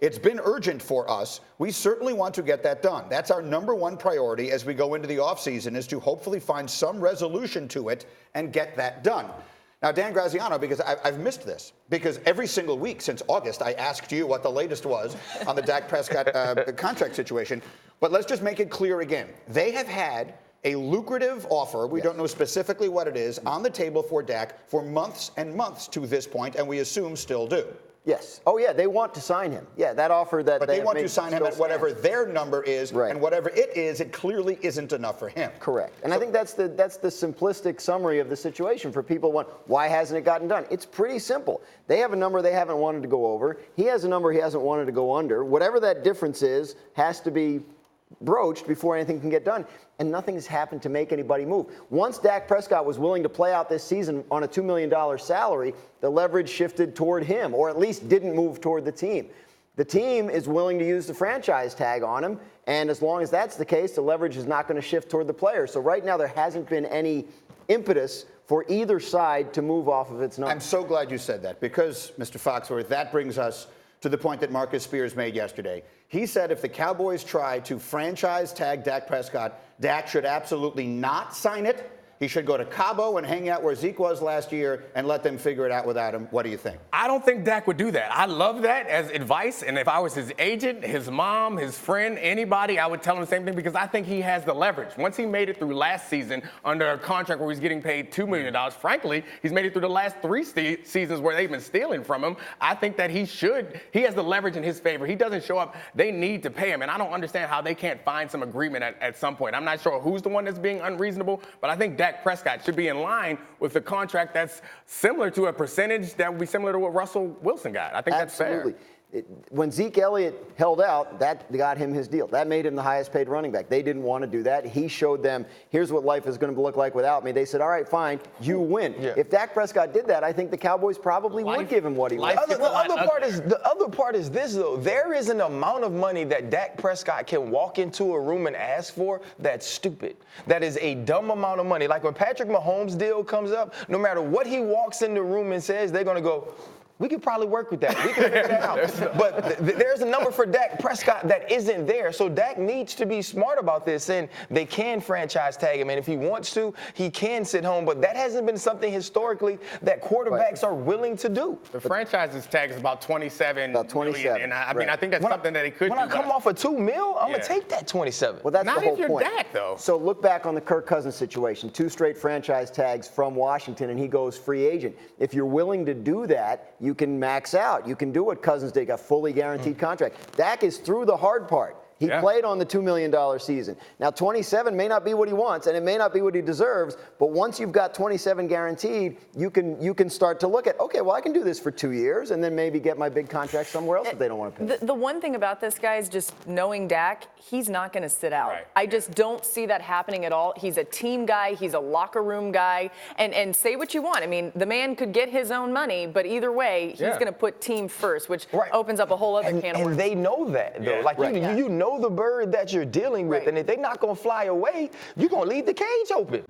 It's been urgent for us. We certainly want to get that done. That's our number one priority as we go into the offseason, is to hopefully find some resolution to it and get that done. Now, Dan Graziano, because I've missed this, because every single week since August, I asked you what the latest was on the Dak Prescott contract situation. But let's just make it clear again. They have had a lucrative offer, we don't know specifically what it is, on the table for Dak for months and months to this point, and we assume still do. Yes. Oh, yeah, they want to sign him. Yeah, that offer that but they want to sign him at whatever their number is, right. And whatever it is, it clearly isn't enough for him. Correct. And I think that's the simplistic summary of the situation for people. Why hasn't it gotten done? It's pretty simple. They have a number they haven't wanted to go over. He has a number he hasn't wanted to go under. Whatever that difference is has to be broached before anything can get done, and nothing has happened to make anybody move. Once Dak Prescott was willing to play out this season on a $2 million salary, the leverage shifted toward him, or at least didn't move toward the team. The team is willing to use the franchise tag on him, and as long as that's the case, the leverage is not going to shift toward the player. So right now there hasn't been any impetus for either side to move off of its number. I'm so glad you said that, because, Mr. Foxworth, that brings us to the point that Marcus Spears made yesterday. He said if the Cowboys try to franchise tag Dak Prescott, Dak should absolutely not sign it. He should go to Cabo and hang out where Zeke was last year and let them figure it out without him. What do you think? I don't think Dak would do that. I love that as advice, and if I was his agent, his mom, his friend, anybody, I would tell him the same thing, because I think he has the leverage. Once he made it through last season under a contract where he's getting paid $2 million, frankly, he's made it through the last 3 seasons where they've been stealing from him. I think that he has the leverage in his favor. He doesn't show up, they need to pay him, and I don't understand how they can't find some agreement at some point. I'm not sure who's the one that's being unreasonable, but I think Dak Prescott should be in line with the contract that's similar to a percentage that would be similar to what Russell Wilson got. I think that's fair. When Zeke Elliott held out, that got him his deal. That made him the highest paid running back. They didn't want to do that. He showed them, here's what life is going to look like without me. They said, all right, fine, you win. Yeah. If Dak Prescott did that, I think the Cowboys probably would give him what he wants. The other part is this, though. There is an amount of money that Dak Prescott can walk into a room and ask for that's stupid. That is a dumb amount of money. Like when Patrick Mahomes' deal comes up, no matter what he walks in the room and says, they're going to go, we could probably work with that. We can figure that out. But there's a number for Dak Prescott that isn't there. So Dak needs to be smart about this, and they can franchise tag him. And if he wants to, he can sit home. But that hasn't been something historically that quarterbacks are willing to do. The franchise's tag is about 27 million. And I mean, I think that's something that he could do. When I come off of $2 million, I'm going to take that 27. Well, that's not the whole if you're point. Dak, though. So look back on the Kirk Cousins situation. 2 straight franchise tags from Washington, and he goes free agent. If you're willing to do that, you can max out. You can do what Cousins did, a fully guaranteed contract. Dak is through the hard part. He played on the $2 million season. Now, 27 may not be what he wants, and it may not be what he deserves, but once you've got 27 guaranteed, you can start to look at, okay, well, I can do this for 2 years and then maybe get my big contract somewhere else if they don't want to pay. The one thing about this guy is just knowing Dak, he's not going to sit out. Right. I just don't see that happening at all. He's a team guy. He's a locker room guy. And say what you want. I mean, the man could get his own money, but either way, he's going to put team first, which opens up a whole other can of worms. And they know that, though. Like, you know the bird that you're dealing with, and if they're not going to fly away, you're going to leave the cage open.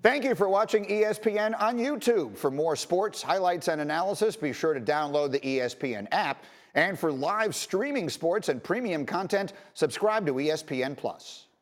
Thank you for watching ESPN on YouTube. For more sports, highlights, and analysis, be sure to download the ESPN app. And for live streaming sports and premium content, subscribe to ESPN+.